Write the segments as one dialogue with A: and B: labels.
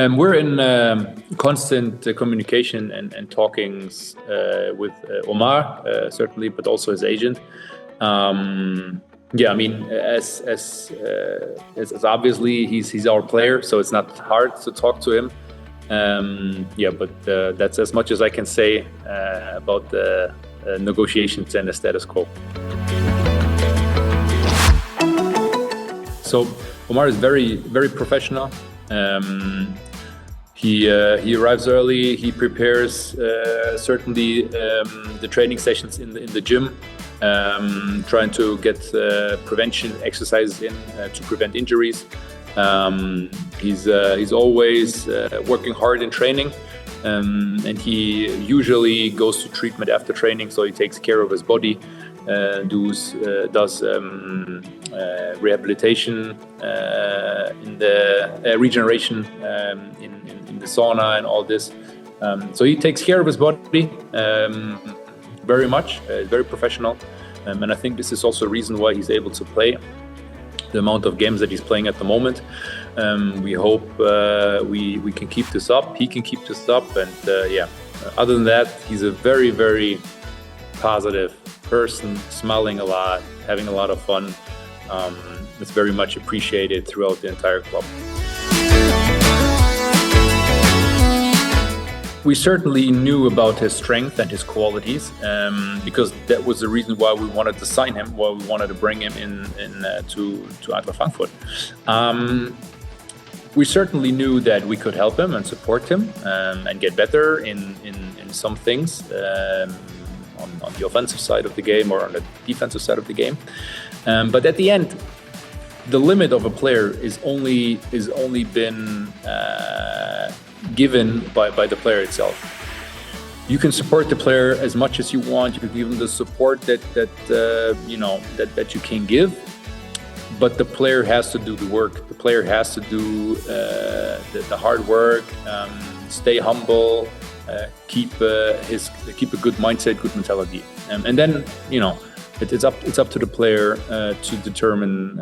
A: We're in constant communication and talkings with Omar, certainly, but also his agent. Yeah, I mean, as obviously he's our player, so it's not hard to talk to him. Yeah, but that's as much as I can say about the negotiations and the status quo. So Omar is very, very professional. He arrives early. He prepares certainly the training sessions in the gym, trying to get prevention exercises in to prevent injuries. He's always working hard in training, and he usually goes to treatment after training. So he takes care of his body, does rehabilitation in the regeneration in the sauna and all this. So he takes care of his body very much. Very professional, and I think this is also a reason why he's able to play the amount of games that he's playing at the moment. We hope we can keep this up. He can keep this up, and yeah. Other than that, he's a very, very positive person, smiling a lot, having a lot of fun. It's very much appreciated throughout the entire club. We certainly knew about his strength and his qualities, because that was the reason why we wanted to sign him, why we wanted to bring him in to Eintracht Frankfurt. We certainly knew that we could help him and support him and get better in some things on the offensive side of the game or on the defensive side of the game. But at the end, the limit of a player is only been given by the player itself. You can support the player as much as you want. You can give him the support that you can give, but the player has to do the work. The player has to do the hard work, stay humble, keep a good mindset, good mentality, and then it's up to the player to determine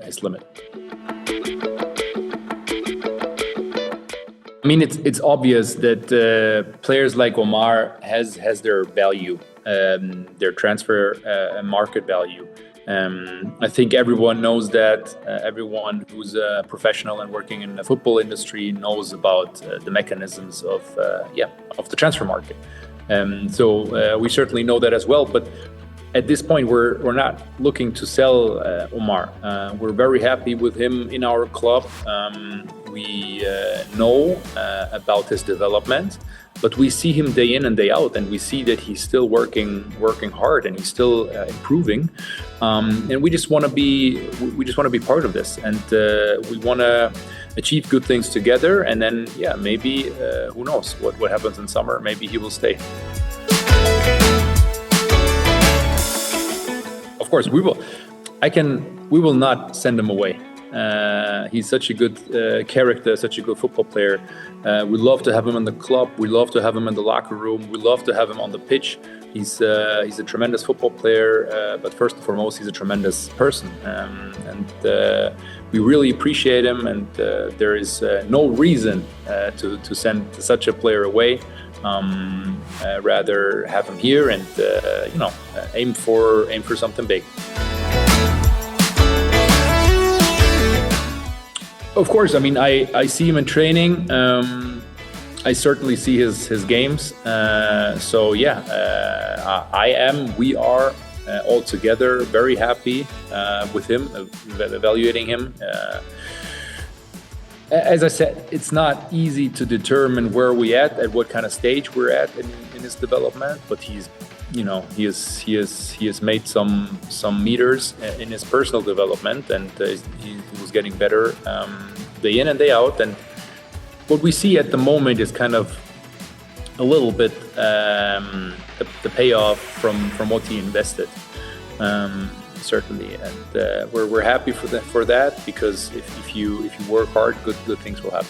A: his limit. I mean, it's obvious that players like Omar has their value, their transfer market value. I think everyone knows that. Everyone who's a professional and working in the football industry knows about the mechanisms of the transfer market. So we certainly know that as well. But at this point, we're not looking to sell Omar. We're very happy with him in our club. We know about his development, but we see him day in and day out, and we see that he's still working hard, and he's still improving. And we just want to be part of this, and we want to achieve good things together. And then, maybe who knows what happens in summer? Maybe he will stay. Of course, we will. We will not send him away. He's such a good character, such a good football player. We love to have him in the club. We love to have him in the locker room. We love to have him on the pitch. He's a tremendous football player, but first and foremost, he's a tremendous person. And we really appreciate him. And there is no reason to send such a player away. Rather have him here and aim for something big. Of course, I mean, I see him in training. I certainly see his games. We are all together very happy with him, evaluating him. As I said, it's not easy to determine where we at what kind of stage we're at in his development. But he has made some meters in his personal development, and he was getting better day in and day out. And what we see at the moment is kind of a little bit the payoff from what he invested. Certainly, and we're happy for that, because if you work hard, good things will happen.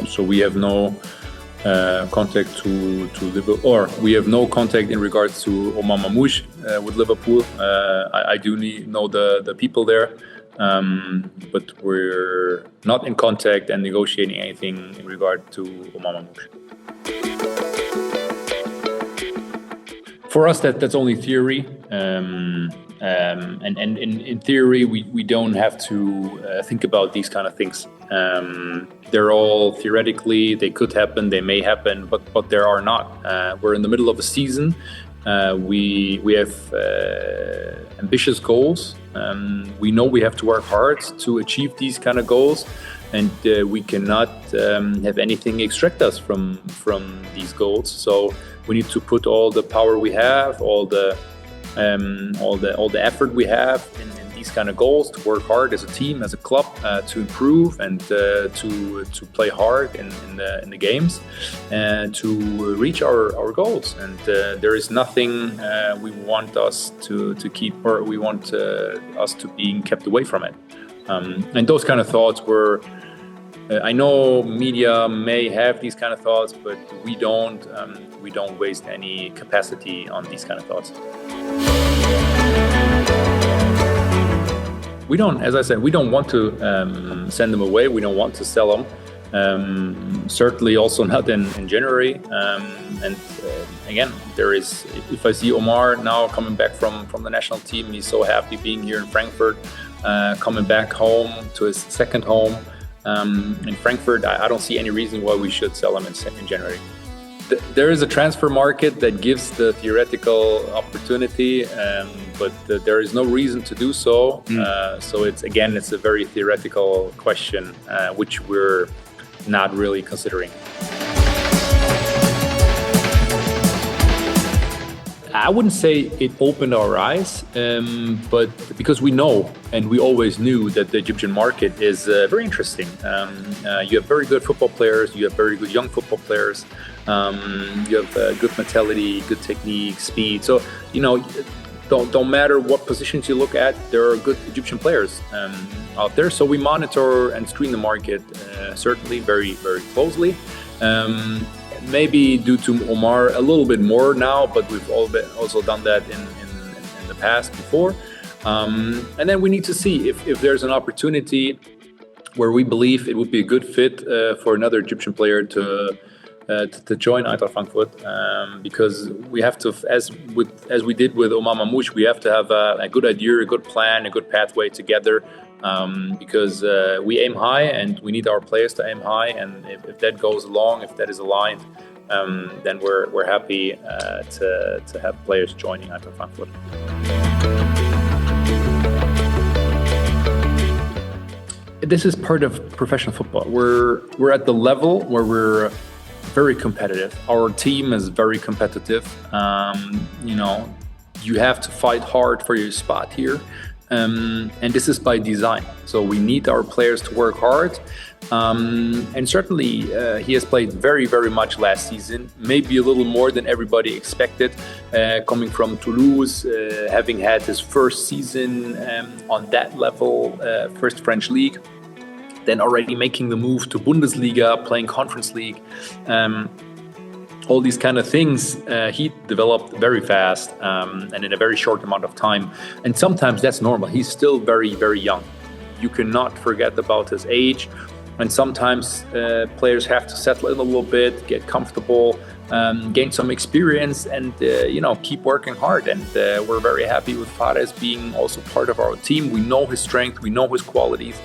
A: So we have no contact to Liverpool, or we have no contact in regards to Omar Marmoush with Liverpool. I do know the people there, but we're not in contact and negotiating anything in regard to Omar Marmoush. For us, that's only theory, and in theory, we don't have to think about these kind of things. They're all theoretically, they could happen, they may happen, but there are not. We're in the middle of a season. We have ambitious goals. We know we have to work hard to achieve these kind of goals, and we cannot have anything extract us from these goals. So we need to put all the power we have, all the effort we have in these kind of goals, to work hard as a team, as a club, to improve and to play hard in the games and to reach our goals. And there is nothing we want us to keep, or we want us to being kept away from it. And those kind of thoughts were, I know media may have these kind of thoughts, but we don't waste any capacity on these kind of thoughts. We don't, as I said, we don't want to send them away. We don't want to sell them. Certainly also not in January. Again, there is, if I see Omar now coming back from the national team, he's so happy being here in Frankfurt, coming back home to his second home in Frankfurt. I don't see any reason why we should sell him in January. There is a transfer market that gives the theoretical opportunity, but there is no reason to do so. So it's a very theoretical question, which we're not really considering. I wouldn't say it opened our eyes, but because we know and we always knew that the Egyptian market is very interesting. You have very good football players, you have very good young football players, you have good mentality, good technique, speed. So, don't matter what positions you look at, there are good Egyptian players out there. So we monitor and screen the market certainly very, very closely. Maybe due to Omar a little bit more now, but we've also done that in the past before. And then we need to see if there's an opportunity where we believe it would be a good fit for another Egyptian player to join Eintracht Frankfurt, because we have to, as we did with Omar Marmoush, we have to have a good idea, a good plan, a good pathway together. Because we aim high and we need our players to aim high, and if that goes along, if that is aligned, then we're happy to have players joining Eintracht Frankfurt. This is part of professional football. We're at the level where we're very competitive. Our team is very competitive. You have to fight hard for your spot here. And this is by design. So we need our players to work hard. And certainly he has played very, very much last season, maybe a little more than everybody expected, coming from Toulouse, having had his first season on that level, first French league, then already making the move to Bundesliga, playing Conference League. All these kind of things, he developed very fast and in a very short amount of time. And sometimes that's normal. He's still very, very young. You cannot forget about his age. And sometimes players have to settle in a little bit, get comfortable, gain some experience, and keep working hard. And we're very happy with Fari's being also part of our team. We know his strength, we know his qualities.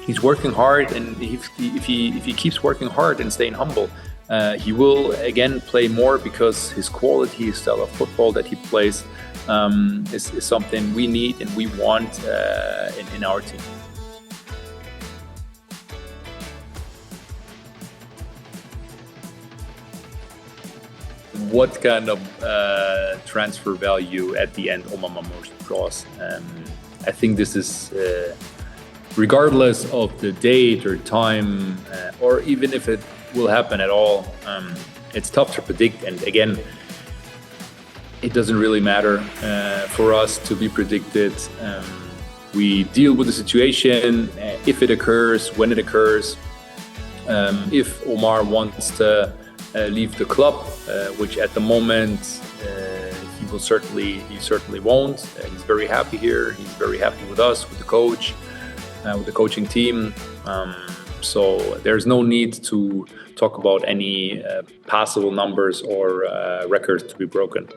A: He's working hard, and if he keeps working hard and staying humble, he will again play more, because his quality, his style of football that he plays is something we need and we want in our team. What kind of transfer value at the end Omar Marmoush draws? I think this is regardless of the date or time, or even if it will happen at all, it's tough to predict. And again, it doesn't really matter for us to be predicted. We deal with the situation if it occurs, when it occurs. If Omar wants to leave the club, which at the moment he certainly won't. He's very happy here. He's very happy with us, with the coach, with the coaching team. So there's no need to talk about any possible numbers or records to be broken.